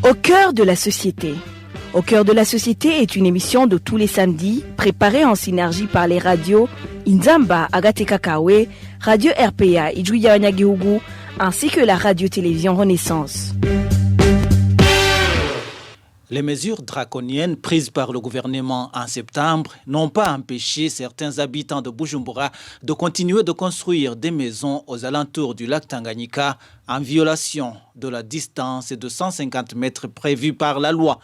Au cœur de la société. Au cœur de la société est une émission de tous les samedis, préparée en synergie par les radios Inzamba, Agatekakawe, Radio RPA, Ijuya Wanyagihugu, ainsi que la radio-télévision Renaissance. Les mesures draconiennes prises par le gouvernement en septembre n'ont pas empêché certains habitants de Bujumbura de continuer de construire des maisons aux alentours du lac Tanganyika en violation de la distance de 150 mètres prévue par la loi.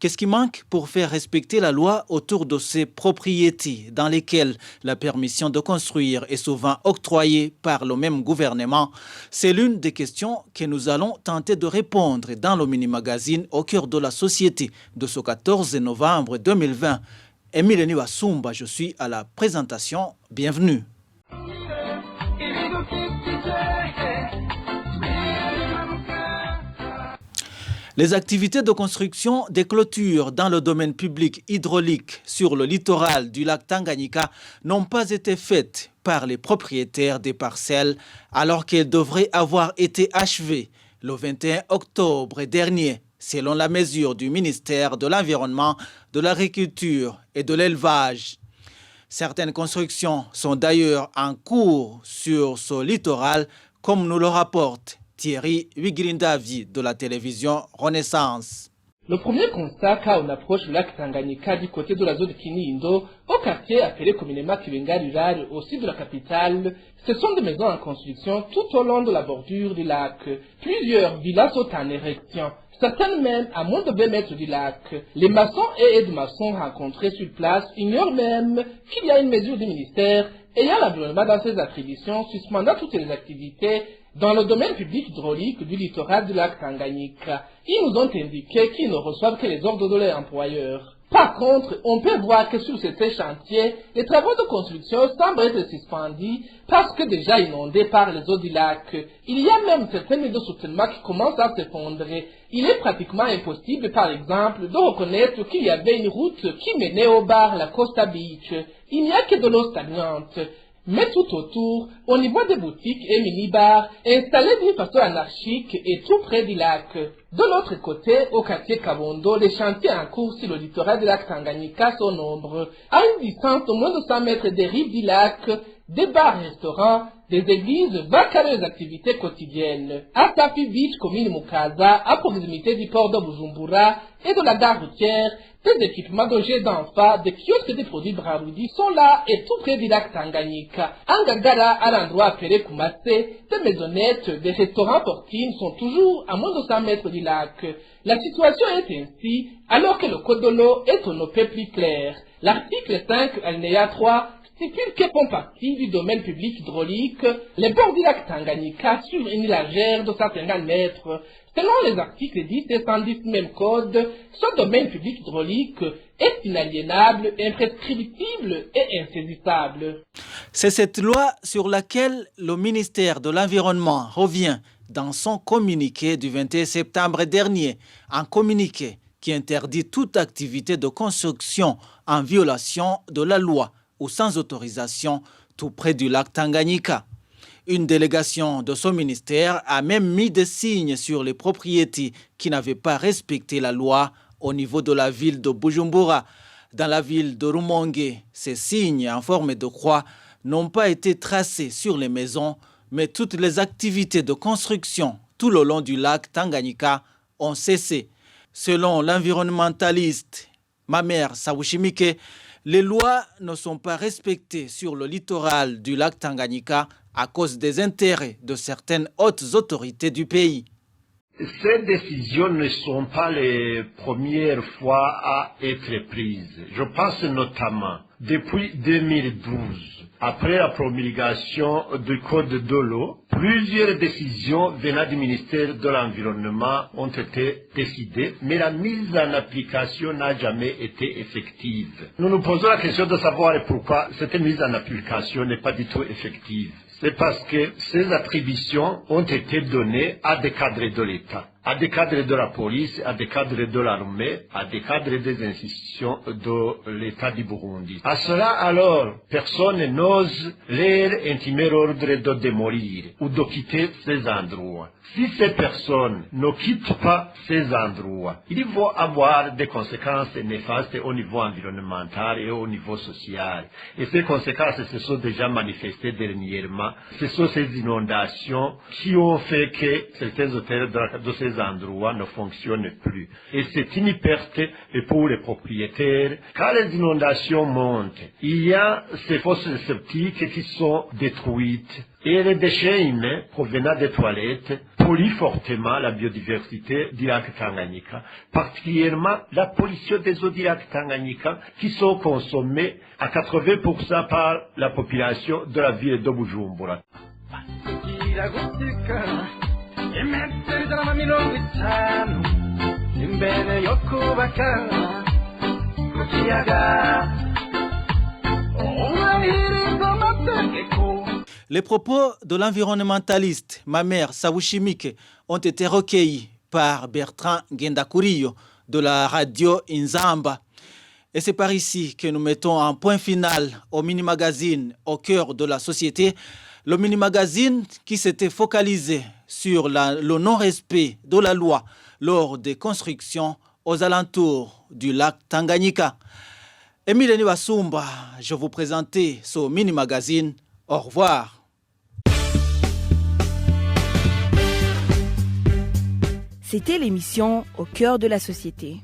Qu'est-ce qui manque pour faire respecter la loi autour de ces propriétés dans lesquelles la permission de construire est souvent octroyée par le même gouvernement? C'est l'une des questions que nous allons tenter de répondre dans le mini-magazine Au cœur de la société de ce 14 novembre 2020. Émile Niwasumba, je suis à la présentation. Bienvenue. Les activités de construction des clôtures dans le domaine public hydraulique sur le littoral du lac Tanganyika n'ont pas été faites par les propriétaires des parcelles alors qu'elles devraient avoir été achevées le 21 octobre dernier, selon la mesure du ministère de l'Environnement, de l'Agriculture et de l'Élevage. Certaines constructions sont d'ailleurs en cours sur ce littoral, comme nous le rapporte Thierry Wigrindavi de la télévision Renaissance. Le premier constat quand on approche le lac Tanganyika du côté de la zone de Kinindo, au quartier appelé communément Kibenga rural, au sud de la capitale, ce sont des maisons en construction tout au long de la bordure du lac. Plusieurs villas sont en érection, certaines même à moins de 20 mètres du lac. Les maçons et aides-maçons rencontrés sur place ignorent même qu'il y a une mesure du ministère ayant l'environnement dans ses attributions suspendant toutes les activités dans le domaine public hydraulique du littoral du lac Tanganyika. Ils nous ont indiqué qu'ils ne reçoivent que les ordres de leurs employeurs. Par contre, on peut voir que sur ces chantiers, les travaux de construction semblent être suspendus parce que déjà inondés par les eaux du lac. Il y a même certains murs de soutènement qui commencent à s'effondrer. Il est pratiquement impossible, par exemple, de reconnaître qu'il y avait une route qui menait au bar La Costa Beach. Il n'y a que de l'eau stagnante. Mais tout autour, on y voit des boutiques et mini-bars installés d'une façon anarchique et tout près du lac. De l'autre côté, au quartier Kabondo, les chantiers en cours sur le littoral du lac Tanganyika sont nombreux. À une distance de moins de 100 mètres des rives du lac, des bars-restaurants, des églises vaquent à leurs activités quotidiennes. À Safi Beach, commune Mukaza, à proximité du port de Bujumbura et de la gare routière, des équipements de jeux d'enfants, des kiosques et des produits Braroudi sont là et tout près du lac Tanganyika. En Gagara, à l'endroit appelé Kumase, des maisonnettes, des restaurants portines sont toujours à moins de 100 mètres du lac. La situation est ainsi, alors que le code de l'eau est au nopé plus clair. L'article 5, alinéa 3, stipule que font partie du domaine public hydraulique les bords du lac Tanganyika sur une largeur de 150 mètres. Selon les articles 10 et 110 même code, ce domaine public hydraulique est inaliénable, imprescriptible et insaisissable. C'est cette loi sur laquelle le ministère de l'Environnement revient dans son communiqué du 21 septembre dernier, un communiqué qui interdit toute activité de construction en violation de la loi ou sans autorisation tout près du lac Tanganyika. Une délégation de ce ministère a même mis des signes sur les propriétés qui n'avaient pas respecté la loi au niveau de la ville de Bujumbura. Dans la ville de Rumonge, ces signes en forme de croix n'ont pas été tracés sur les maisons, mais toutes les activités de construction tout le long du lac Tanganyika ont cessé. Selon l'environnementaliste Mamer Sawushimike, les lois ne sont pas respectées sur le littoral du lac Tanganyika à cause des intérêts de certaines hautes autorités du pays. Ces décisions ne sont pas les premières fois à être prises. Je pense notamment depuis 2012, après la promulgation du Code de l'eau, plusieurs décisions venant du ministère de l'Environnement ont été décidées, mais la mise en application n'a jamais été effective. Nous nous posons la question de savoir pourquoi cette mise en application n'est pas du tout effective. C'est parce que ces attributions ont été données à des cadres de l'État. à des cadres de la police, à des cadres de l'armée, à des cadres des institutions de l'État du Burundi. À cela, alors, personne n'ose leur intimer l'ordre de démolir ou de quitter ces endroits. Si ces personnes ne quittent pas ces endroits, il va avoir des conséquences néfastes au niveau environnemental et au niveau social. Et ces conséquences se sont déjà manifestées dernièrement. Ce sont ces inondations qui ont fait que certains hôtels de ces endroits ne fonctionnent plus. Et c'est une perte pour les propriétaires. Quand les inondations montent, il y a ces fosses septiques qui sont détruites. Et les déchets humains provenant des toilettes polluent fortement la biodiversité du lac Tanganyika, particulièrement la pollution des eaux du lac Tanganyika qui sont consommées à 80% par la population de la ville de Bujumbura. Les propos de l'environnementaliste Mamer Sabushimike ont été recueillis par Bertrand Ngendakuriyo de la radio Inzamba. Et c'est par ici que nous mettons un point final au mini-magazine au cœur de la société. Le mini-magazine qui s'était focalisé sur le non-respect de la loi lors des constructions aux alentours du lac Tanganyika. Emile Niwasumba, je vous présentais ce mini-magazine. Au revoir. C'était l'émission Au cœur de la société.